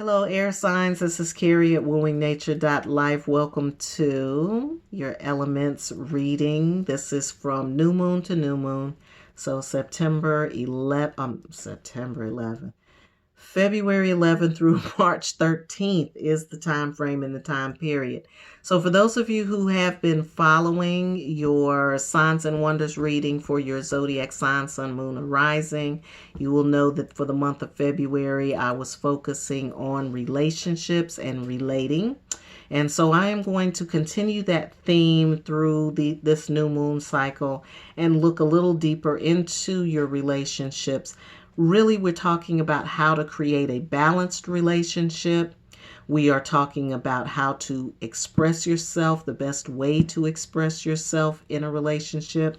Hello, air signs. This is Carrie at wooingnature.life. Welcome to your elements reading. This is from new moon to new moon. So September 11th. February 11th through March 13th is the time frame and the time period. So, for those of you who have been following your Signs and Wonders reading for your zodiac sign, sun, moon, or rising, you will know that for the month of February, I was focusing on relationships and relating. And so I am going to continue that theme through this new moon cycle and look a little deeper into your relationships. Really, we're talking about how to create a balanced relationship. We are talking about how to express yourself, the best way to express yourself in a relationship,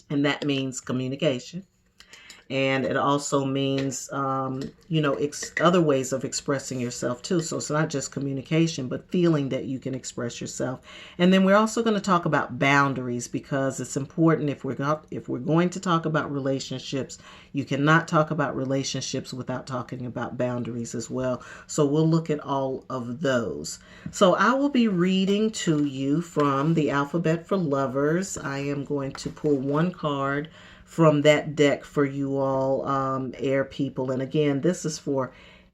and that means communication. And it also means other ways of expressing yourself too. So it's not just communication, but feeling that you can express yourself. And then we're also going to talk about boundaries, because it's important. If we're going to talk about relationships, you cannot talk about relationships without talking about boundaries as well. So we'll look at all of those. So I will be reading to you from the Alphabet for Lovers. I am going to pull one card from that deck for you all, air people. And again, this is for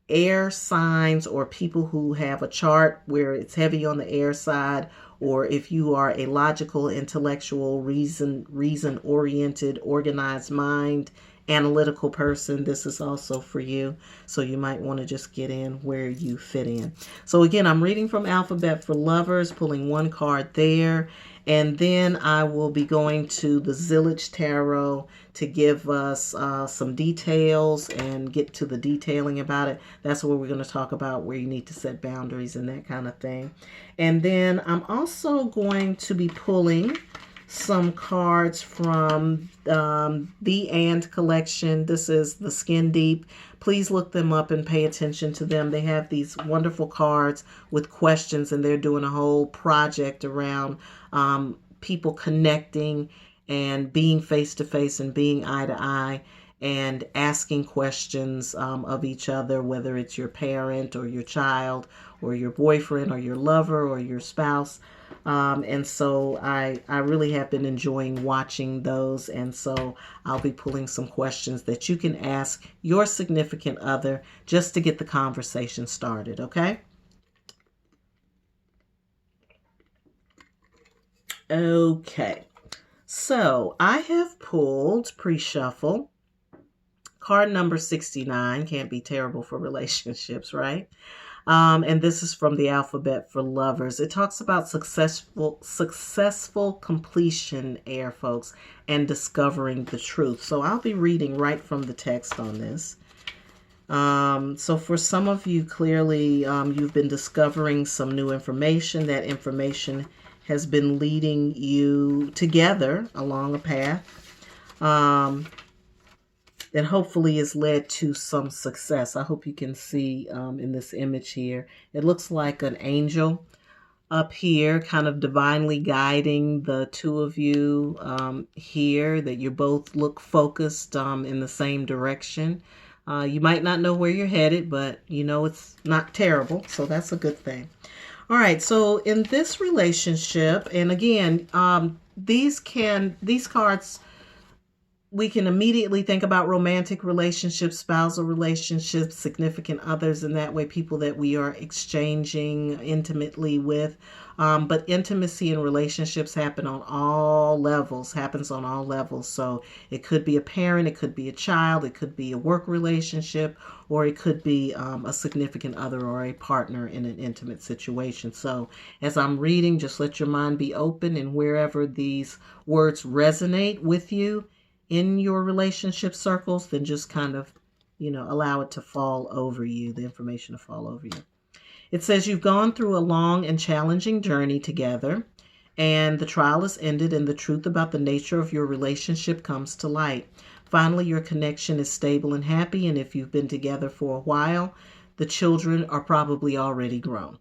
air signs or people who have a chart where it's heavy on the air side, or if you are a logical, intellectual, reason oriented, organized mind, analytical person, this is also for you. So you might want to just get in where you fit in. So again, I'm reading from Alphabet for Lovers, pulling one card there. And then I will be going to the Zillage Tarot to give us some details and get to the detailing about it. That's where we're going to talk about where you need to set boundaries and that kind of thing. And then I'm also going to be pulling some cards from the And collection. This is the Skin Deep. Please look them up and pay attention to them. They have these wonderful cards with questions, and they're doing a whole project around people connecting and being face to face and being eye to eye and asking questions of each other, whether it's your parent or your child or your boyfriend or your lover or your spouse. And so I really have been enjoying watching those. And so I'll be pulling some questions that you can ask your significant other just to get the conversation started. Okay. Okay. So I have pulled pre-shuffle card number 69. Can't be terrible for relationships, right? And this is from the Alphabet for Lovers. It talks about successful completion, air folks, and discovering the truth. So I'll be reading right from the text on this. So for some of you, clearly, you've been discovering some new information. That information has been leading you together along a path. That hopefully has led to some success. I hope you can see in this image here. It looks like an angel up here, kind of divinely guiding the two of you here, that you both look focused in the same direction. You might not know where you're headed, but you know it's not terrible, so that's a good thing. All right, so in this relationship, and again, these cards, we can immediately think about romantic relationships, spousal relationships, significant others, and that way people that we are exchanging intimately with. But intimacy in relationships happens on all levels. So it could be a parent, it could be a child, it could be a work relationship, or it could be a significant other or a partner in an intimate situation. So as I'm reading, just let your mind be open, and wherever these words resonate with you in your relationship circles, then just kind of, allow it to fall over you, the information to fall over you. It says you've gone through a long and challenging journey together, and the trial is ended, and the truth about the nature of your relationship comes to light. Finally, your connection is stable and happy, and if you've been together for a while, the children are probably already grown.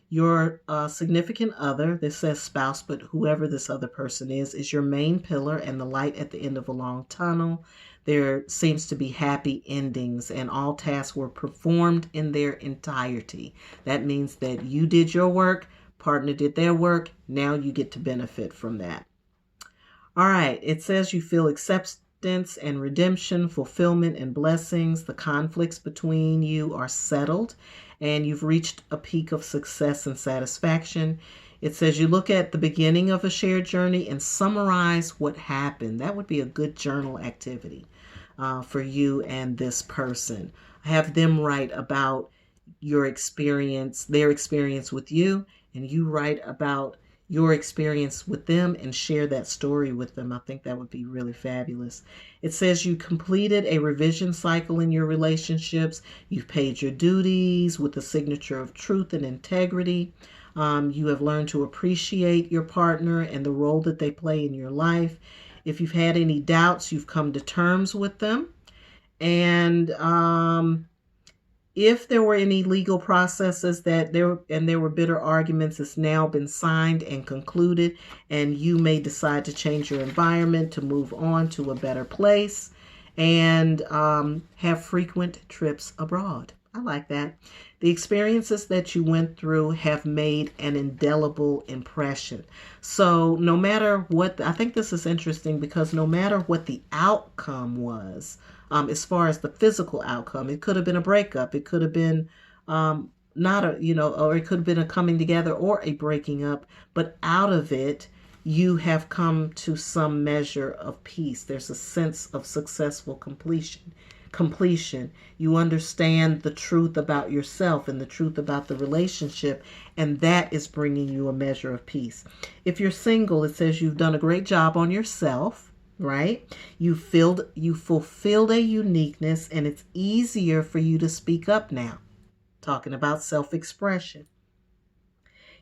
Your significant other, this says spouse, but whoever this other person is your main pillar and the light at the end of a long tunnel. There seems to be happy endings, and all tasks were performed in their entirety. That means that you did your work, partner did their work, now you get to benefit from that. All right, it says you feel acceptance and redemption, fulfillment and blessings. The conflicts between you are settled, and you've reached a peak of success and satisfaction. It says you look at the beginning of a shared journey and summarize what happened. That would be a good journal activity for you and this person. Have them write about your experience, their experience with you, and you write about your experience with them and share that story with them. I think that would be really fabulous. It says you completed a revision cycle in your relationships. You've paid your duties with a signature of truth and integrity. You have learned to appreciate your partner and the role that they play in your life. If you've had any doubts, you've come to terms with them. And if there were any legal processes there were bitter arguments, it's now been signed and concluded, and you may decide to change your environment to move on to a better place and have frequent trips abroad. I like that. The experiences that you went through have made an indelible impression. So no matter what, I think this is interesting because no matter what the outcome was, as far as the physical outcome, it could have been a breakup. It could have been not a, or it could have been a coming together or a breaking up. But out of it, you have come to some measure of peace. There's a sense of successful completion. You understand the truth about yourself and the truth about the relationship, and that is bringing you a measure of peace. If you're single, it says you've done a great job on yourself, right? You fulfilled a uniqueness, and it's easier for you to speak up now. Talking about self-expression.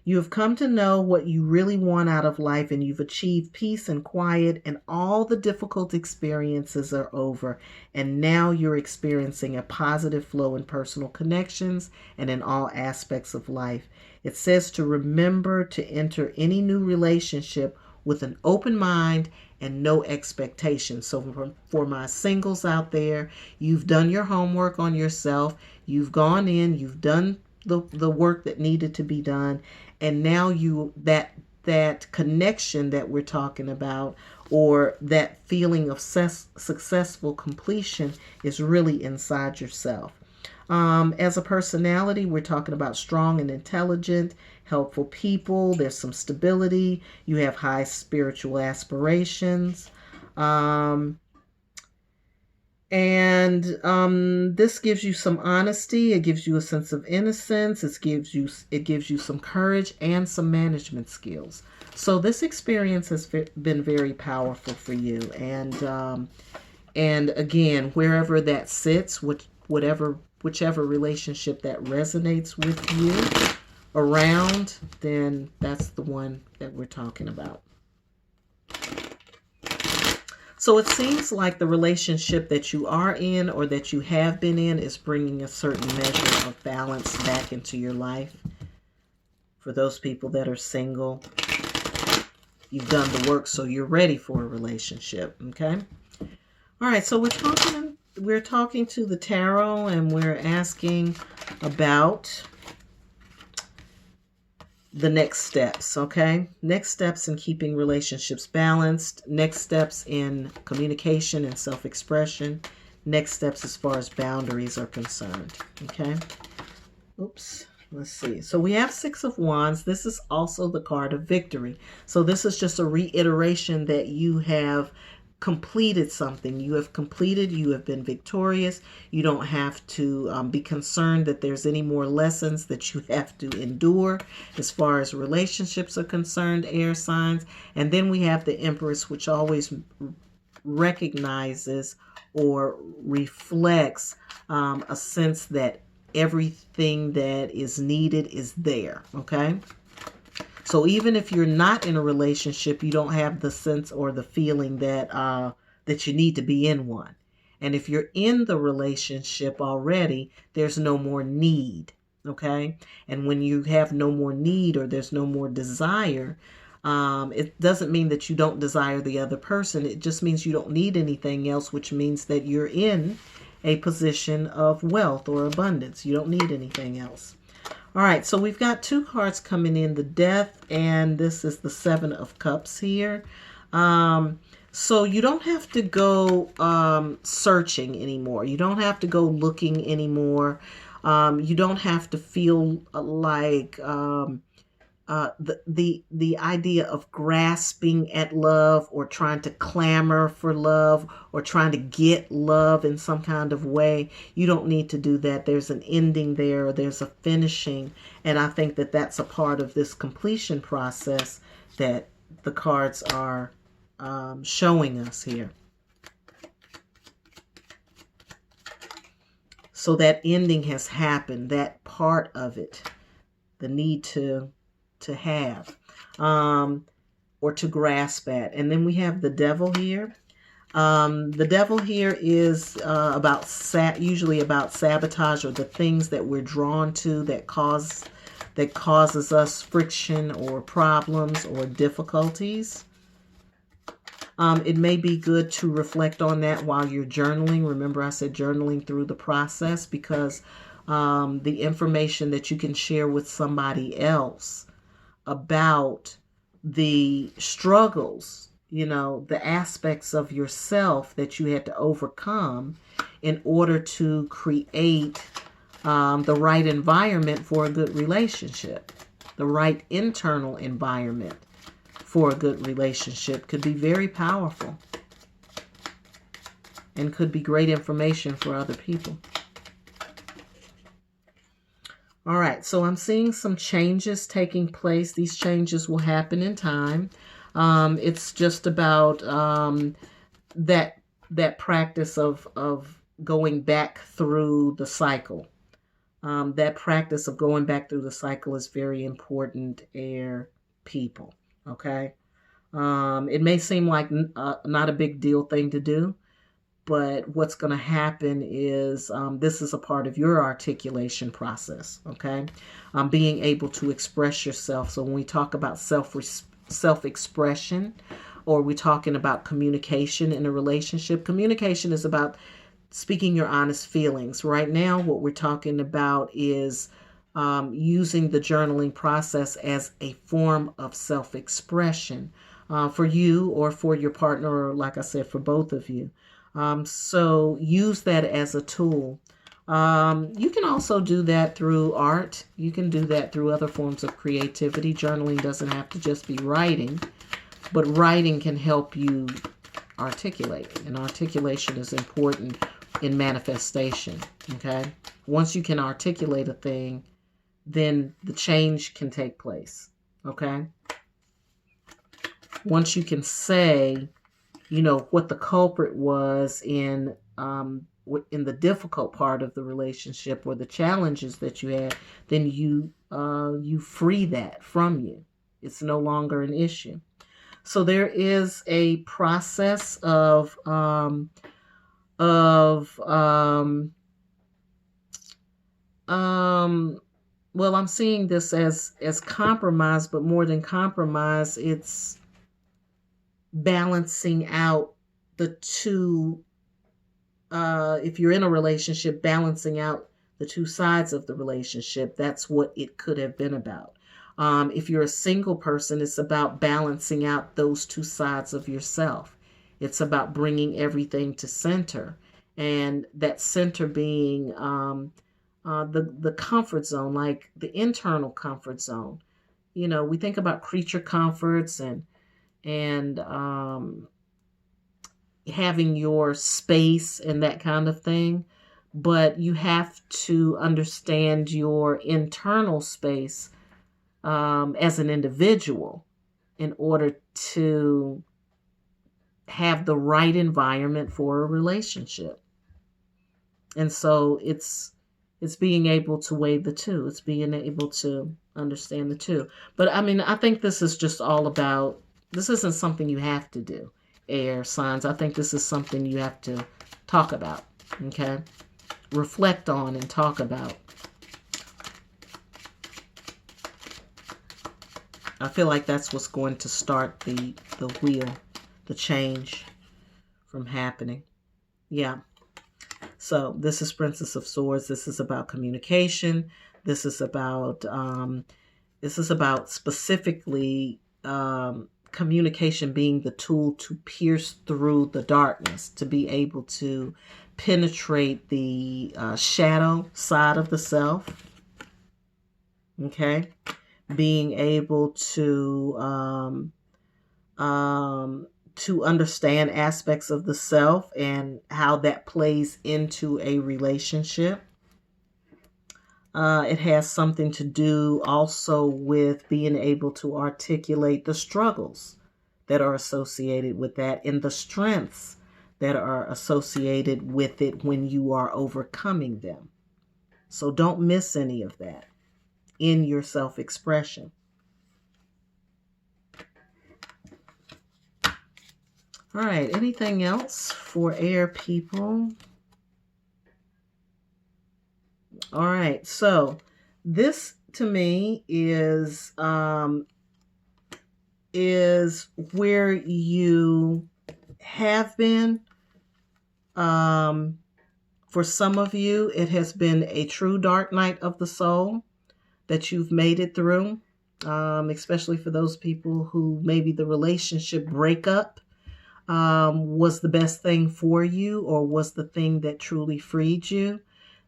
You have come to know what you really want out of life, and you've achieved peace and quiet, and all the difficult experiences are over. And now you're experiencing a positive flow in personal connections and in all aspects of life. It says to remember to enter any new relationship with an open mind and no expectations. So for my singles out there, you've done your homework on yourself. You've gone in, you've done the work that needed to be done, and now that connection that we're talking about, or that feeling of successful completion, is really inside yourself. As a personality, we're talking about strong and intelligent, helpful people. There's some stability. You have high spiritual aspirations. This gives you some honesty. It gives you a sense of innocence. It gives you some courage and some management skills. So this experience has been very powerful for you. And again, wherever that sits, whichever relationship that resonates with you around, then that's the one that we're talking about. So it seems like the relationship that you are in or that you have been in is bringing a certain measure of balance back into your life. For those people that are single, you've done the work, so you're ready for a relationship, okay? All right, so we're talking to the tarot, and we're asking about the next steps, okay? Next steps in keeping relationships balanced. Next steps in communication and self-expression. Next steps as far as boundaries are concerned, okay? Oops, let's see. So we have Six of Wands. This is also the card of victory. So this is just a reiteration that you have completed something. You have completed, you have been victorious. You don't have to be concerned that there's any more lessons that you have to endure as far as relationships are concerned, air signs. And then we have the Empress, which always recognizes or reflects a sense that everything that is needed is there, okay? So even if you're not in a relationship, you don't have the sense or the feeling that that you need to be in one. And if you're in the relationship already, there's no more need, okay? And when you have no more need or there's no more desire, It doesn't mean that you don't desire the other person. It just means you don't need anything else, which means that you're in a position of wealth or abundance. You don't need anything else. All right, so we've got two cards coming in, the Death, and this is the Seven of Cups here. So you don't have to go searching anymore. You don't have to go looking anymore. You don't have to feel like the idea of grasping at love or trying to clamor for love or trying to get love in some kind of way. You don't need to do that. There's an ending there, or there's a finishing, and I think that that's a part of this completion process that the cards are showing us here. So that ending has happened, that part of it, the need to have or to grasp at. And then we have the Devil here. The Devil here is usually about sabotage, or the things that we're drawn to that causes us friction or problems or difficulties. It may be good to reflect on that while you're journaling. Remember, I said journaling through the process, because the information that you can share with somebody else about the struggles, the aspects of yourself that you had to overcome in order to create the right environment for a good relationship. The right internal environment for a good relationship could be very powerful and could be great information for other people. All right, so I'm seeing some changes taking place. These changes will happen in time. It's just about that practice of going back through the cycle. That practice of going back through the cycle is very important, air people. Okay, it may seem like not a big deal thing to do, but what's going to happen is this is a part of your articulation process, okay? Being able to express yourself. So when we talk about self-expression, or we're talking about communication in a relationship, communication is about speaking your honest feelings. Right now, what we're talking about is using the journaling process as a form of self-expression for you or for your partner, or like I said, for both of you. So use that as a tool. You can also do that through art. You can do that through other forms of creativity. Journaling doesn't have to just be writing, but writing can help you articulate. And articulation is important in manifestation, okay? Once you can articulate a thing, then the change can take place, okay? Once you can say, what the culprit was in the difficult part of the relationship or the challenges that you had, then you free that from you. It's no longer an issue. So there is a process of well, I'm seeing this as compromise, but more than compromise, it's balancing out the two. If you're in a relationship, balancing out the two sides of the relationship. That's what it could have been about. If you're a single person, it's about balancing out those two sides of yourself. It's about bringing everything to center, and that center being the comfort zone, like the internal comfort zone. We think about creature comforts and having your space and that kind of thing, but you have to understand your internal space as an individual in order to have the right environment for a relationship. And so it's being able to weigh the two. It's being able to understand the two. But I think this is just all about, this isn't something you have to do, air signs. I think this is something you have to talk about, okay? Reflect on and talk about. I feel like that's what's going to start the wheel, the change from happening. Yeah. So this is Princess of Swords. This is about communication. This is about specifically communication being the tool to pierce through the darkness, to be able to penetrate the shadow side of the self. Okay, being able to understand aspects of the self and how that plays into a relationship. It has something to do also with being able to articulate the struggles that are associated with that and the strengths that are associated with it when you are overcoming them. So don't miss any of that in your self-expression. All right, anything else for air people? All right, so this to me is where you have been. For some of you, it has been a true dark night of the soul that you've made it through, especially for those people who maybe the relationship breakup was the best thing for you or was the thing that truly freed you.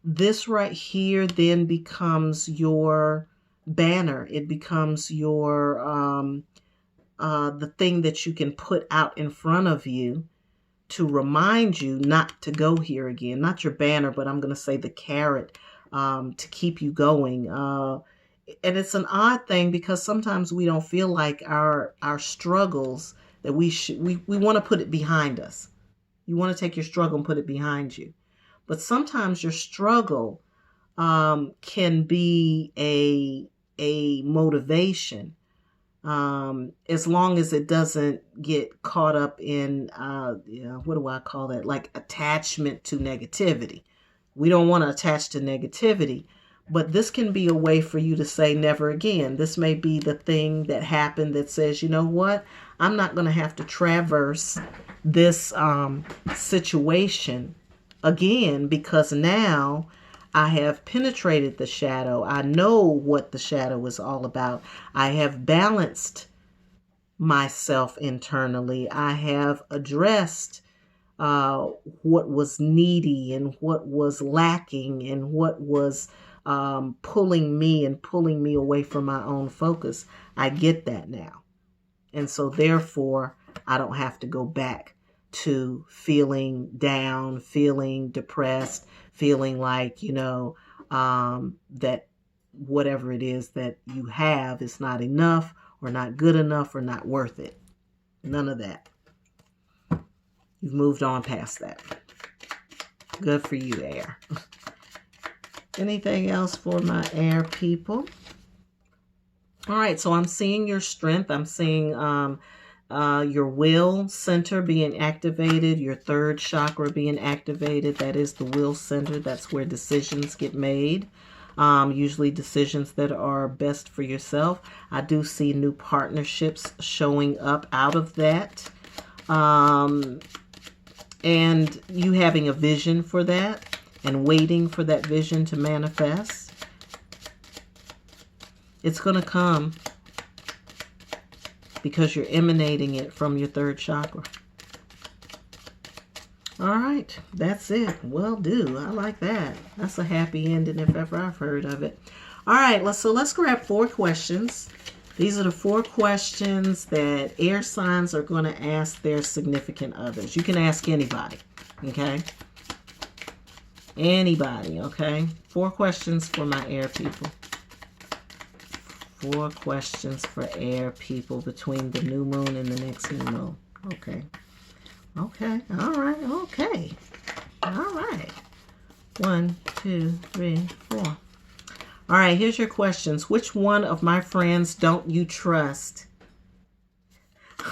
This right here then becomes your banner. It becomes your the thing that you can put out in front of you to remind you not to go here again. Not your banner, but I'm going to say the carrot to keep you going. And it's an odd thing because sometimes we don't feel like our struggles that we want to put it behind us. You want to take your struggle and put it behind you. But sometimes your struggle can be a motivation, as long as it doesn't get caught up in, what do I call that? Like attachment to negativity. We don't want to attach to negativity, but this can be a way for you to say never again. This may be the thing that happened that says, you know what? I'm not going to have to traverse this situation again, because now I have penetrated the shadow. I know what the shadow is all about. I have balanced myself internally. I have addressed what was needy and what was lacking and what was pulling me away from my own focus. I get that now. And so therefore, I don't have to go back to feeling down, feeling depressed, feeling like, that whatever it is that you have is not enough or not good enough or not worth it. None of that. You've moved on past that. Good for you, air. Anything else for my air people? All right, so I'm seeing your strength. I'm seeing your will center being activated, your third chakra being activated. That is the will center. That's where decisions get made. Usually decisions that are best for yourself. I do see new partnerships showing up out of that. And you having a vision for that and waiting for that vision to manifest. It's going to come because you're emanating it from your third chakra. All right, that's it. Well, I like that. That's a happy ending if ever I've heard of it. All right, let's grab 4 questions. These are the 4 questions that air signs are going to ask their significant others. You can ask anybody, okay? Anybody, okay? 4 questions for my air people. 4 questions for air people between the new moon and the next new moon. Okay. Okay. All right. Okay. All right. 1, 2, 3, 4. All right. Here's your questions. Which one of my friends don't you trust?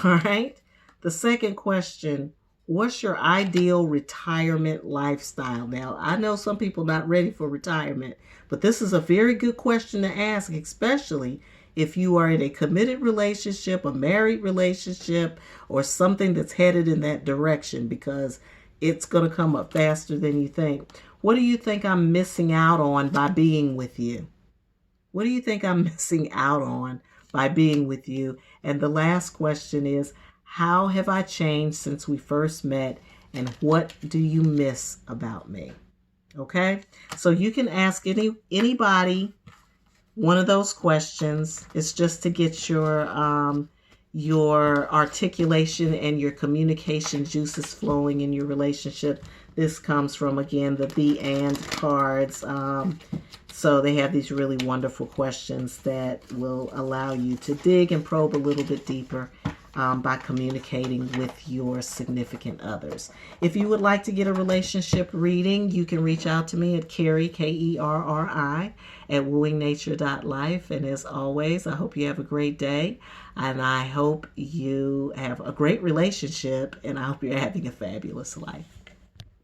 All right. The second question. What's your ideal retirement lifestyle? Now, I know some people not ready for retirement, but this is a very good question to ask, especially if you are in a committed relationship, a married relationship, or something that's headed in that direction, because it's going to come up faster than you think. What do you think I'm missing out on by being with you? What do you think I'm missing out on by being with you? And the last question is, how have I changed since we first met? And what do you miss about me? Okay? So you can ask anybody one of those questions. It's just to get your articulation and your communication juices flowing in your relationship. This comes from, again, the Be And cards. So they have these really wonderful questions that will allow you to dig and probe a little bit deeper by communicating with your significant others. If you would like to get a relationship reading, you can reach out to me at Kerri, Kerri, at wooingnature.life. And as always, I hope you have a great day, and I hope you have a great relationship, and I hope you're having a fabulous life.